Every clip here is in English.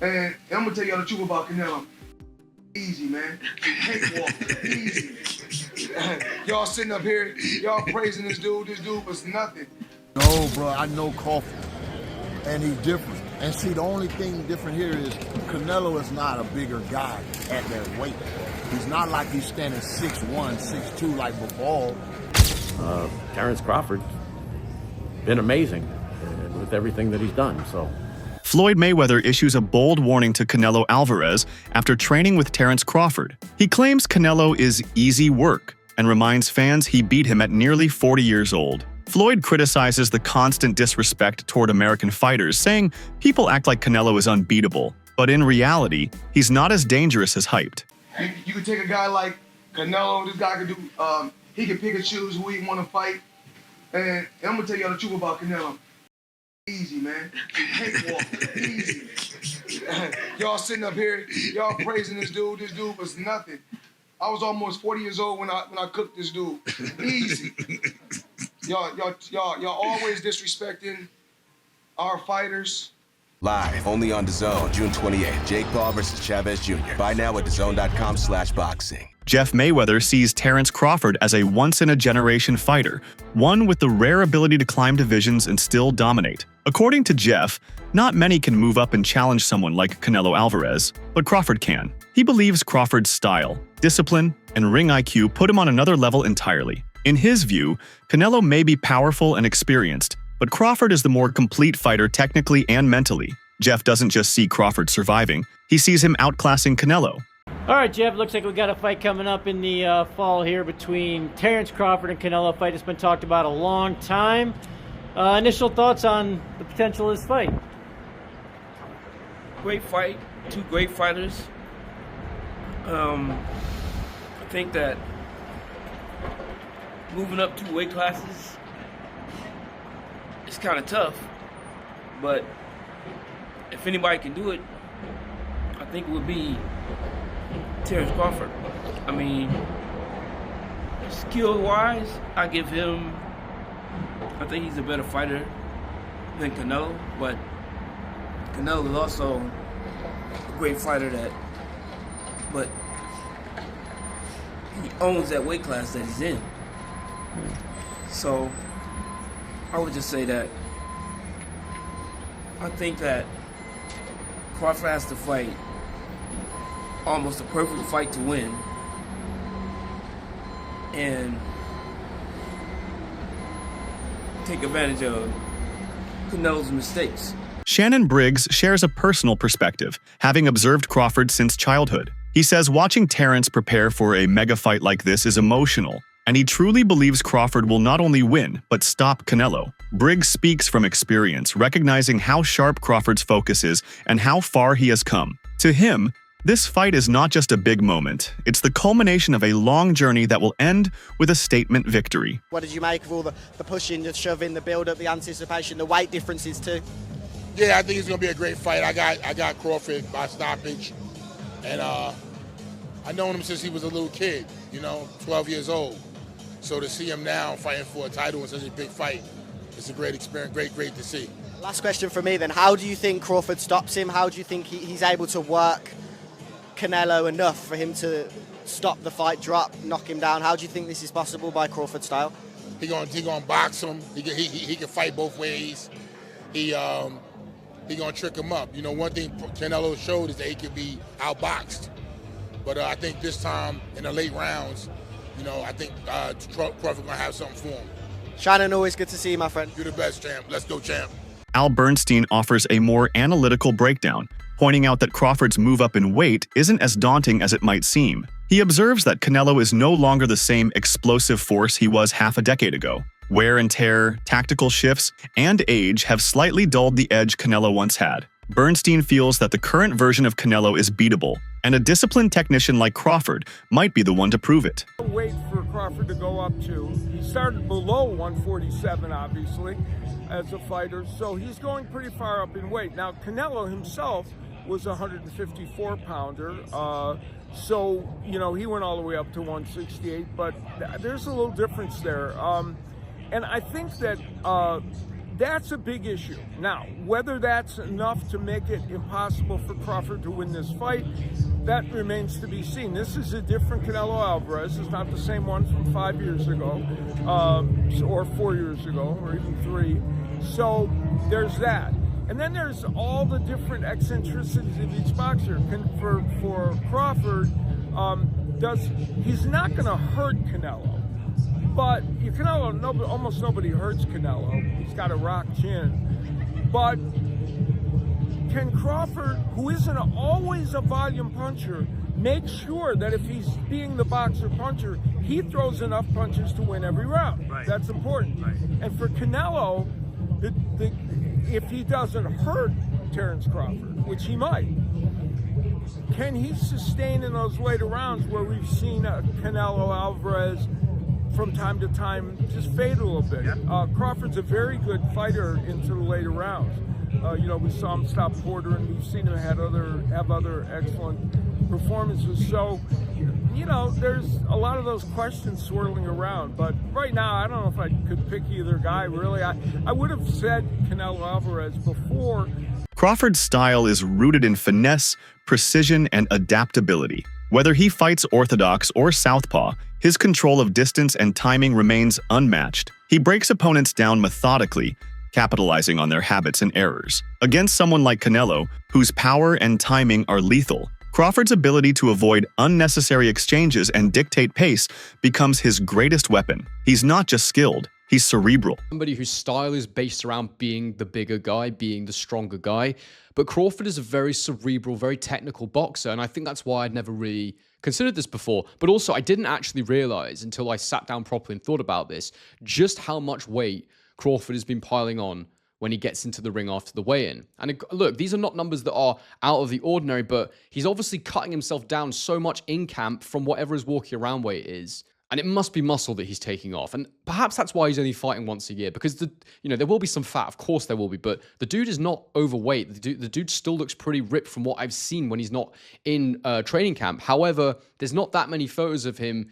And I'm gonna tell y'all the truth about Canelo. Easy, man. Cakewalk. Easy. Y'all sitting up here, y'all praising this dude. This dude was nothing. No, bro, I know Crawford, and he's different. And see, the only thing different here is Canelo is not a bigger guy at that weight. He's not like he's standing 6'1", 6'2" like before. Terence Crawford's been amazing with everything that he's done, so. Floyd Mayweather issues a bold warning to Canelo Alvarez after training with Terence Crawford. He claims Canelo is easy work and reminds fans he beat him at nearly 40 years old. Floyd criticizes the constant disrespect toward American fighters, saying people act like Canelo is unbeatable, but in reality, he's not as dangerous as hyped. You could take a guy like Canelo, this guy could do, he can pick and choose who he want to fight. And I'm gonna tell y'all the truth about Canelo. Easy, man. Cakewalk. Easy. Y'all sitting up here, y'all praising this dude. This dude was nothing. I was almost 40 years old when I cooked this dude. Easy. Y'all always disrespecting our fighters. Live, only on DAZN, June 28th. Jake Paul versus Chavez Jr. Buy now at DAZN.com/boxing. Jeff Mayweather sees Terence Crawford as a once-in-a-generation fighter, one with the rare ability to climb divisions and still dominate. According to Jeff, not many can move up and challenge someone like Canelo Alvarez, but Crawford can. He believes Crawford's style, discipline, and ring IQ put him on another level entirely. In his view, Canelo may be powerful and experienced, but Crawford is the more complete fighter technically and mentally. Jeff doesn't just see Crawford surviving, he sees him outclassing Canelo. All right, Jeff, looks like we got a fight coming up in the fall here between Terence Crawford and Canelo. A fight that's been talked about a long time. Initial thoughts on the potential of this fight? Great fight, two great fighters. I think that moving up 2 weight classes, it's kind of tough, but if anybody can do it, I think it would be Terence Crawford. I mean, skill-wise, I think he's a better fighter than Canelo, but Canelo is also a great fighter but he owns that weight class that he's in. So I would just say that I think that Crawford has to fight almost a perfect fight to win, and take advantage of Canelo's mistakes. Shannon Briggs shares a personal perspective, having observed Crawford since childhood. He says watching Terence prepare for a mega fight like this is emotional, and he truly believes Crawford will not only win, but stop Canelo. Briggs speaks from experience, recognizing how sharp Crawford's focus is and how far he has come. To him, this fight is not just a big moment, it's the culmination of a long journey that will end with a statement victory. What did you make of all the pushing, the shoving, the build-up, the anticipation, the weight differences too? Yeah, I think it's going to be a great fight. I got Crawford by stoppage, and I've known him since he was a little kid, 12 years old. So to see him now fighting for a title in such a big fight, it's a great experience, great to see. Last question for me then, how do you think Crawford stops him? How do you think he's able to work Canelo enough for him to stop the fight, drop, knock him down? How do you think this is possible by Crawford style? He gonna box him. He can fight both ways. He gonna trick him up. One thing Canelo showed is that he can be outboxed. But I think this time in the late rounds, I think Crawford gonna have something for him. Shannon, always good to see you, my friend. You're the best, champ. Let's go, champ. Al Bernstein offers a more analytical breakdown, pointing out that Crawford's move up in weight isn't as daunting as it might seem. He observes that Canelo is no longer the same explosive force he was half a decade ago. Wear and tear, tactical shifts, and age have slightly dulled the edge Canelo once had. Bernstein feels that the current version of Canelo is beatable, and a disciplined technician like Crawford might be the one to prove it. Weight for Crawford to go up to. He started below 147, obviously, as a fighter, so he's going pretty far up in weight. Now, Canelo himself was a 154-pounder, so, he went all the way up to 168, but there's a little difference there. And I think that that's a big issue. Now, whether that's enough to make it impossible for Crawford to win this fight, that remains to be seen. This is a different Canelo Alvarez. It's not the same one from 5 years ago, or 4 years ago, or even 3. So there's that. And then there's all the different eccentricities of each boxer. For Crawford, he's not going to hurt Canelo. But Canelo, almost nobody hurts Canelo. He's got a rock chin. But can Crawford, who isn't always a volume puncher, make sure that if he's being the boxer puncher, he throws enough punches to win every round? Right. That's important. Right. And for Canelo, if he doesn't hurt Terence Crawford, which he might, can he sustain in those later rounds where we've seen Canelo Alvarez from time to time just fade a little bit? Crawford's a very good fighter into the later rounds. We saw him stop Porter, and we've seen him have other excellent performances. So, there's a lot of those questions swirling around. But right now, I don't know if I could pick either guy, really. I would have said Canelo Alvarez before. Crawford's style is rooted in finesse, precision, and adaptability. Whether he fights orthodox or southpaw, his control of distance and timing remains unmatched. He breaks opponents down methodically, capitalizing on their habits and errors. Against someone like Canelo, whose power and timing are lethal, Crawford's ability to avoid unnecessary exchanges and dictate pace becomes his greatest weapon. He's not just skilled, he's cerebral. Somebody whose style is based around being the bigger guy, being the stronger guy. But Crawford is a very cerebral, very technical boxer, and I think that's why I'd never really considered this before. But also, I didn't actually realize until I sat down properly and thought about this, just how much weight Crawford has been piling on when he gets into the ring after the weigh-in. And look, these are not numbers that are out of the ordinary, but he's obviously cutting himself down so much in camp from whatever his walking around weight is. And it must be muscle that he's taking off. And perhaps that's why he's only fighting once a year, because there will be some fat, of course there will be, but the dude is not overweight. The dude still looks pretty ripped from what I've seen when he's not in training camp. However, there's not that many photos of him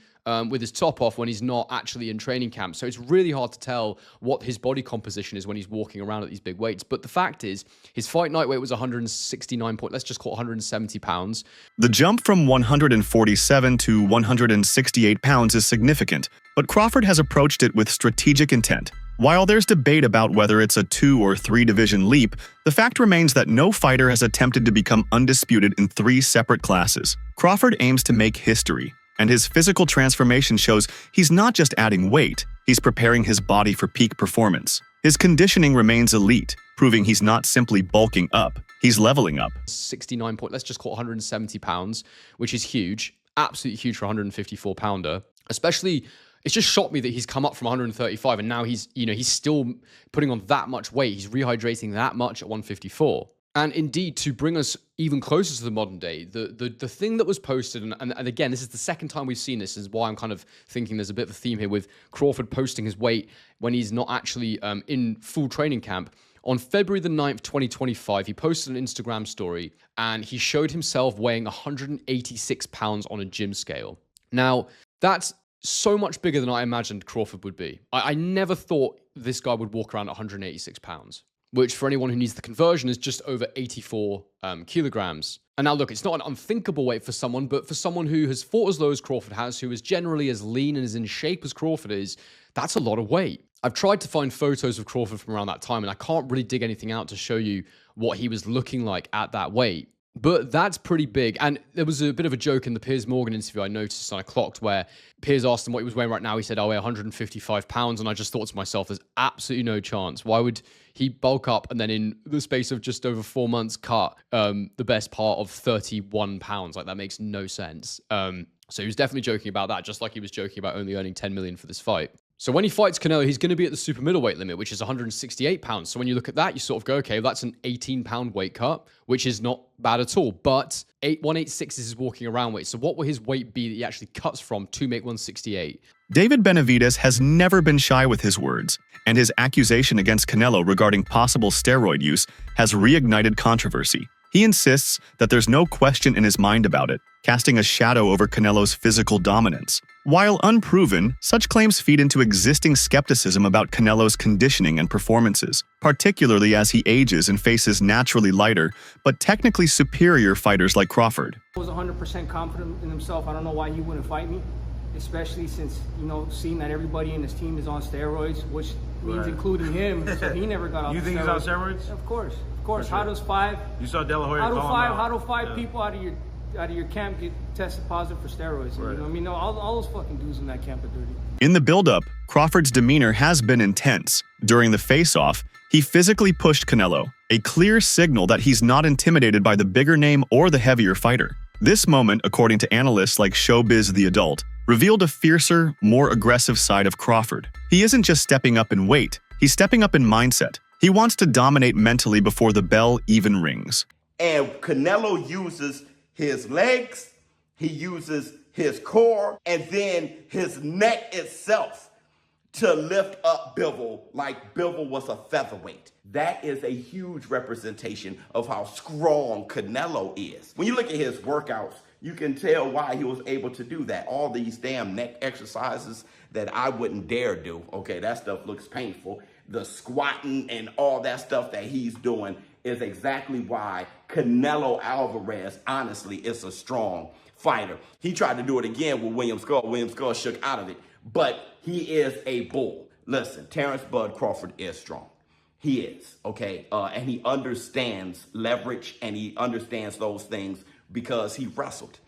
with his top off when he's not actually in training camp. So it's really hard to tell what his body composition is when he's walking around at these big weights. But the fact is, his fight night weight was 169 let's just call it 170 pounds. The jump from 147 to 168 pounds is significant, but Crawford has approached it with strategic intent. While there's debate about whether it's a 2 or 3 division leap, the fact remains that no fighter has attempted to become undisputed in 3 separate classes. Crawford aims to make history, and his physical transformation shows he's not just adding weight, he's preparing his body for peak performance. His conditioning remains elite, proving he's not simply bulking up, he's leveling up. 69 let's just call it 170 pounds, which is huge, absolutely huge for a 154 pounder. Especially, it's just shocked me that he's come up from 135 and now he's still putting on that much weight. He's rehydrating that much at 154. And indeed, to bring us even closer to the modern day, the thing that was posted, and again, this is the second time we've seen this, is why I'm kind of thinking there's a bit of a theme here with Crawford posting his weight when he's not actually in full training camp. On February the 9th, 2025, he posted an Instagram story, and he showed himself weighing 186 pounds on a gym scale. Now, that's so much bigger than I imagined Crawford would be. I never thought this guy would walk around at 186 pounds. Which for anyone who needs the conversion is just over 84 kilograms. And now look, it's not an unthinkable weight for someone, but for someone who has fought as low as Crawford has, who is generally as lean and as in shape as Crawford is, that's a lot of weight. I've tried to find photos of Crawford from around that time, and I can't really dig anything out to show you what he was looking like at that weight. But that's pretty big. And there was a bit of a joke in the Piers Morgan interview I noticed and I clocked where Piers asked him what he was weighing right now. He said, I weigh 155 pounds. And I just thought to myself, there's absolutely no chance. Why would he bulk up and then in the space of just over 4 months cut the best part of 31 pounds? Like, that makes no sense. So he was definitely joking about that, just like he was joking about only earning 10 million for this fight. So when he fights Canelo, he's going to be at the super middleweight limit, which is 168 pounds. So when you look at that, you sort of go, okay, that's an 18-pound weight cut, which is not bad at all. But 186 is his walking around weight. So what will his weight be that he actually cuts from to make 168? David Benavidez has never been shy with his words, and his accusation against Canelo regarding possible steroid use has reignited controversy. He insists that there's no question in his mind about it, casting a shadow over Canelo's physical dominance. While unproven, such claims feed into existing skepticism about Canelo's conditioning and performances, particularly as he ages and faces naturally lighter, but technically superior fighters like Crawford. I was 100% confident in himself. I don't know why he wouldn't fight me, especially since, seeing that everybody in his team is on steroids, which means including him, so he never got off You think he's on steroids? Of course. Sure. How does five people out of your camp get tested positive for steroids? Right. All those fucking dudes in that camp are dirty. In the build-up, Crawford's demeanor has been intense. During the face-off, he physically pushed Canelo, a clear signal that he's not intimidated by the bigger name or the heavier fighter. This moment, according to analysts like Showbiz the Adult, revealed a fiercer, more aggressive side of Crawford. He isn't just stepping up in weight, he's stepping up in mindset. He wants to dominate mentally before the bell even rings. And Canelo uses his legs, he uses his core, and then his neck itself to lift up Bivol like Bivol was a featherweight. That is a huge representation of how strong Canelo is. When you look at his workouts, you can tell why he was able to do that. All these damn neck exercises that I wouldn't dare do. Okay, that stuff looks painful. The squatting and all that stuff that he's doing is exactly why Canelo Alvarez, honestly, is a strong fighter. He tried to do it again with William Skull. William Skull shook out of it, but he is a bull. Listen, Terrence Bud Crawford is strong. He is, okay? And he understands leverage and he understands those things because he wrestled.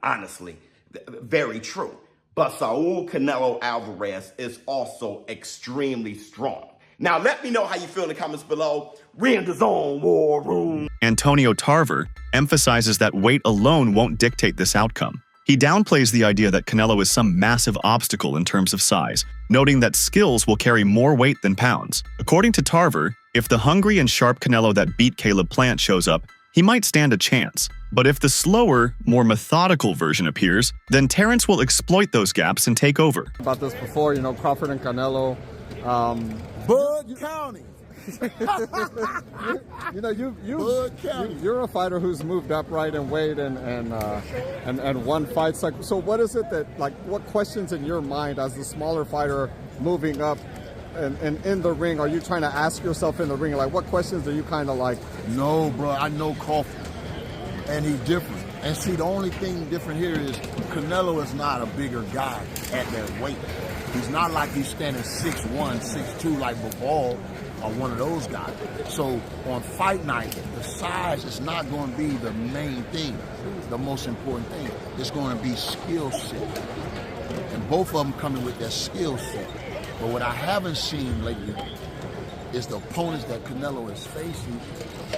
Honestly, very true. But Saul Canelo Alvarez is also extremely strong. Now, let me know how you feel in the comments below. We're in the zone, war room. Antonio Tarver emphasizes that weight alone won't dictate this outcome. He downplays the idea that Canelo is some massive obstacle in terms of size, noting that skills will carry more weight than pounds. According to Tarver, if the hungry and sharp Canelo that beat Caleb Plant shows up, he might stand a chance. But if the slower, more methodical version appears, then Terrence will exploit those gaps and take over. About this before, Crawford and Canelo. Bud County. You're a fighter who's moved up right in weight and won fights. So what is it that, what questions in your mind as the smaller fighter moving up and in the ring are you trying to ask yourself in the ring? What questions are you kind of like? No, bro, I know Crawford, and he's different. And see, the only thing different here is Canelo is not a bigger guy at that weight. He's not like he's standing 6'1", 6'2", like Bivol or one of those guys. So on fight night, the size is not going to be the main thing, the most important thing. It's going to be skill set. And both of them coming with their skill set. But what I haven't seen lately is the opponents that Canelo is facing.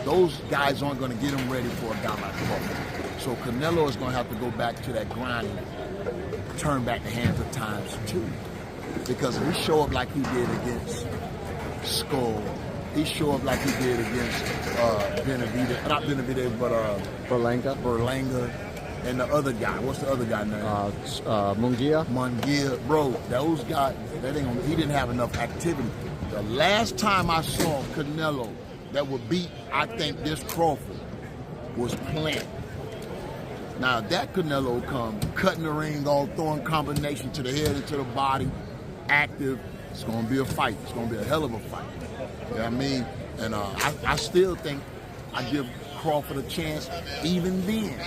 Those guys aren't going to get him ready for a guy like Crawford. So Canelo is going to have to go back to that grind and turn back the hands of times too. Because if he show up like he did against Skull, he show up like he did against Berlanga, and the other guy. What's the other guy name? Munguia. Bro, those guys, he didn't have enough activity. The last time I saw Canelo that would beat, I think, this Crawford was Plant. Now, that Canelo come cutting the ring, all throwing combination to the head and to the body, active. It's going to be a fight. It's going to be a hell of a fight. You know what I mean? And I still think I give Crawford a chance even then.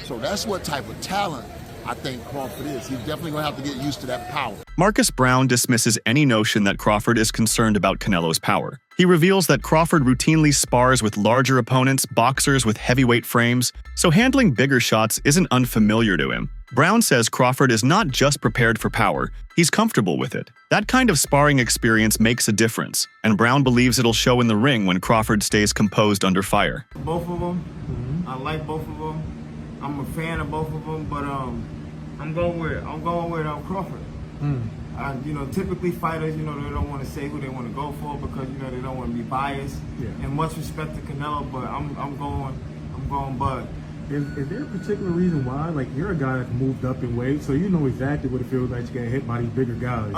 So that's what type of talent I think Crawford is. He's definitely going to have to get used to that power. Marcus Brown dismisses any notion that Crawford is concerned about Canelo's power. He reveals that Crawford routinely spars with larger opponents, boxers with heavyweight frames, so handling bigger shots isn't unfamiliar to him. Brown says Crawford is not just prepared for power, he's comfortable with it. That kind of sparring experience makes a difference, and Brown believes it'll show in the ring when Crawford stays composed under fire. Both of them, I like both of them. I'm a fan of both of them, but I'm going with Crawford. Typically fighters, they don't want to say who they want to go for because they don't want to be biased. Yeah. And much respect to Canelo, but I'm going Bud. Is there a particular reason why? You're a guy that's moved up in weight, so you know exactly what it feels like to get hit by these bigger guys.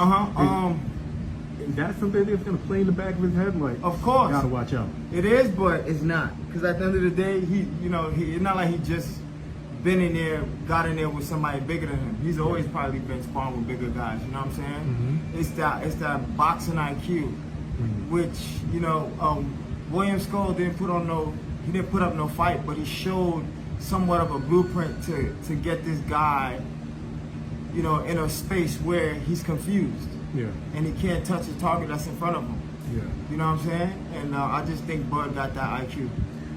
that's something that's going to play in the back of his head. Like, of course, gotta watch out. It is, but it's not, because at the end of the day, it's not like he just been in there, got in there with somebody bigger than him. He's always probably been sparring with bigger guys. You know what I'm saying? Mm-hmm. It's that boxing IQ, which William Skull didn't put up no fight, but he showed somewhat of a blueprint to get this guy, in a space where he's confused. Yeah. And he can't touch the target that's in front of him. Yeah. You know what I'm saying? And I just think Bud got that IQ.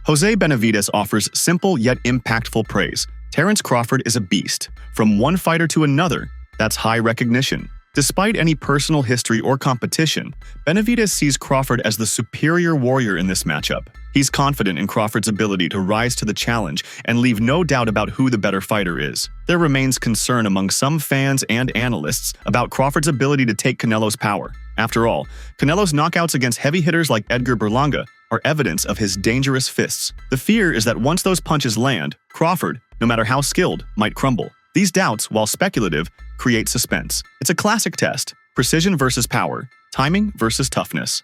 Jose Benavidez offers simple yet impactful praise. Terence Crawford is a beast. From one fighter to another, that's high recognition. Despite any personal history or competition, Benavidez sees Crawford as the superior warrior in this matchup. He's confident in Crawford's ability to rise to the challenge and leave no doubt about who the better fighter is. There remains concern among some fans and analysts about Crawford's ability to take Canelo's power. After all, Canelo's knockouts against heavy hitters like Edgar Berlanga are evidence of his dangerous fists. The fear is that once those punches land, Crawford, no matter how skilled, might crumble. These doubts, while speculative, create suspense. It's a classic test: precision versus power, timing versus toughness.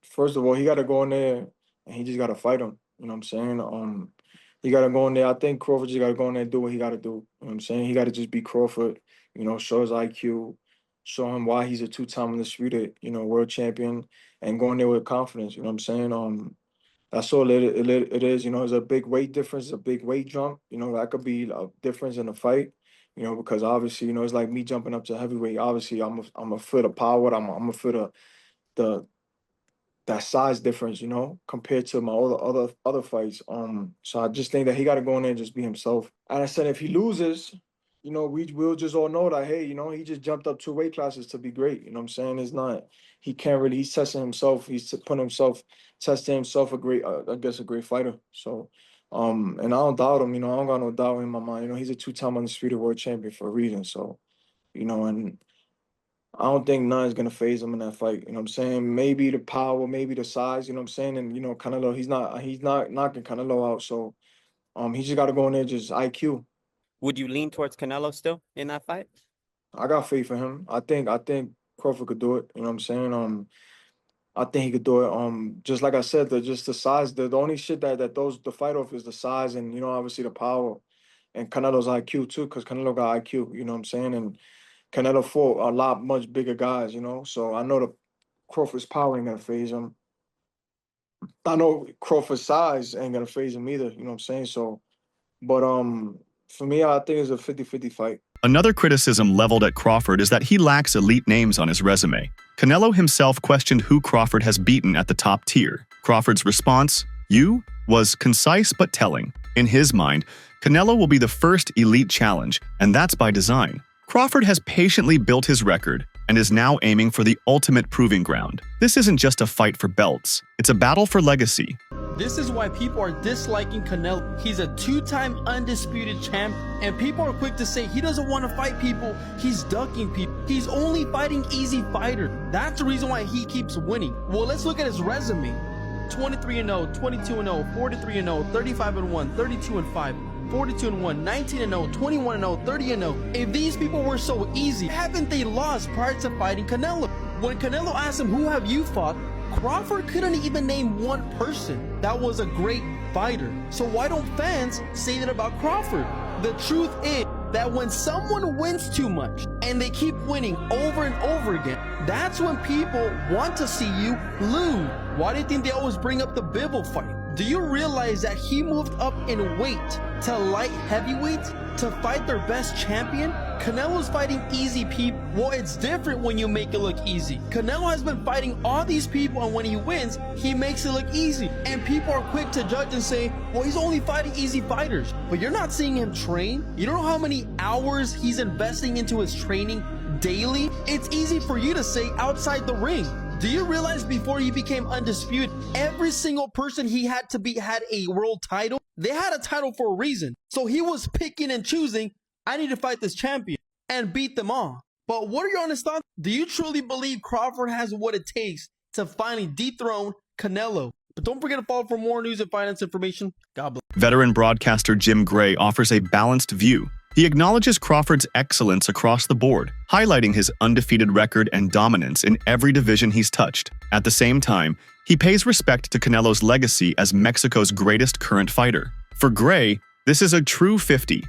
First of all, he got to go in there and he just got to fight him. You know what I'm saying? He got to go in there. I think Crawford just got to go in there and do what he got to do. You know what I'm saying? He got to just be Crawford, show his IQ, show him why he's a two-time undisputed, world champion, and go in there with confidence. You know what I'm saying? That's all it is. There's a big weight difference, a big weight jump. That could be a difference in the fight. Because obviously, it's like me jumping up to heavyweight. Obviously, I'm a feel the power. I'm a feel that size difference, compared to my other fights. So I just think that he got to go in there and just be himself. And I said, if he loses, we'll just all know that, hey, he just jumped up 2 weight classes to be great. You know what I'm saying? It's not, he can't really, he's testing himself. He's testing himself a great fighter. So, and I don't doubt him, I don't got no doubt in my mind. He's a 2-time undisputed world champion for a reason. So, and I don't think none's going to phase him in that fight. You know what I'm saying? Maybe the power, maybe the size, you know what I'm saying? And, Canelo, he's not knocking Canelo out. So, he just got to go in there, just IQ. Would you lean towards Canelo still in that fight? I got faith in him. I think Crawford could do it. You know what I'm saying? I think he could do it. Just like I said, just the size. The only shit that throws the fight off is the size and, obviously the power. And Canelo's IQ too, because Canelo got IQ, you know what I'm saying? And Canelo fought much bigger guys, So I know the Crawford's power ain't gonna phase him. I know Crawford's size ain't gonna phase him either, you know what I'm saying? So, but for me, I think it's a 50-50 fight. Another criticism leveled at Crawford is that he lacks elite names on his resume. Canelo himself questioned who Crawford has beaten at the top tier. Crawford's response, "You?" was concise but telling. In his mind, Canelo will be the first elite challenge, and that's by design. Crawford has patiently built his record and is now aiming for the ultimate proving ground. This isn't just a fight for belts, it's a battle for legacy. This is why people are disliking Canelo. He's a 2-time undisputed champ, and people are quick to say he doesn't want to fight people, he's ducking people. He's only fighting easy fighters. That's the reason why he keeps winning. Well, let's look at his resume. 23-0, 22-0, 43-0, 35-1, 32-5. 42-1, 19-0, 21-0, 30-0. If these people were so easy, haven't they lost prior to fighting Canelo? When Canelo asked him, "Who have you fought?" Crawford couldn't even name one person that was a great fighter. So why don't fans say that about Crawford? The truth is that when someone wins too much and they keep winning over and over again, that's when people want to see you lose. Why do you think they always bring up the Bivol fight? Do you realize that he moved up in weight to light heavyweight to fight their best champion? Canelo's fighting easy people. Well, it's different when you make it look easy. Canelo has been fighting all these people, and when he wins, he makes it look easy. And people are quick to judge and say, well, he's only fighting easy fighters. But you're not seeing him train. You don't know how many hours he's investing into his training daily. It's easy for you to say outside the ring. Do you realize before he became undisputed, every single person he had to beat had a world title? They had a title for a reason. So he was picking and choosing, I need to fight this champion and beat them all. But what are your honest thoughts? Do you truly believe Crawford has what it takes to finally dethrone Canelo? But don't forget to follow for more news and finance information. God bless. Veteran broadcaster Jim Gray offers a balanced view. He acknowledges Crawford's excellence across the board, highlighting his undefeated record and dominance in every division he's touched. At the same time, he pays respect to Canelo's legacy as Mexico's greatest current fighter. For Gray, this is a true 50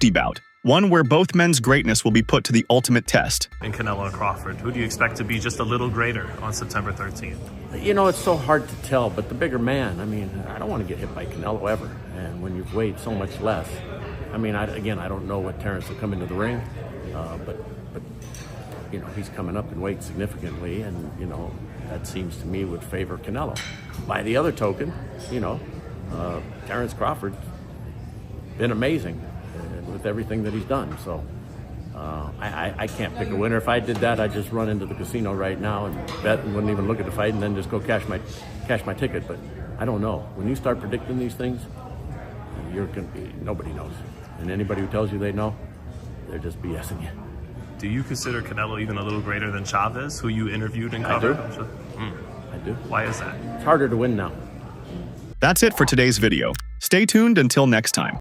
bout, one where both men's greatness will be put to the ultimate test. In Canelo and Crawford, who do you expect to be just a little greater on September 13th? You know, it's so hard to tell, but the bigger man, I mean, I don't want to get hit by Canelo ever. And when you've weighed so much less, I mean, I don't know what Terrence will come into the ring, but you know, he's coming up in weight significantly, and, you know, that seems to me would favor Canelo. By the other token, you know, Terrence Crawford's been amazing with everything that he's done. So I can't pick a winner. If I did that, I'd just run into the casino right now and bet and wouldn't even look at the fight and then just go cash my ticket. But I don't know. When you start predicting these things, you're going to be, nobody knows. And anybody who tells you they know, they're just BSing you. Do you consider Canelo even a little greater than Chavez, who you interviewed and covered? I do. Why is that? It's harder to win now. That's it for today's video. Stay tuned until next time.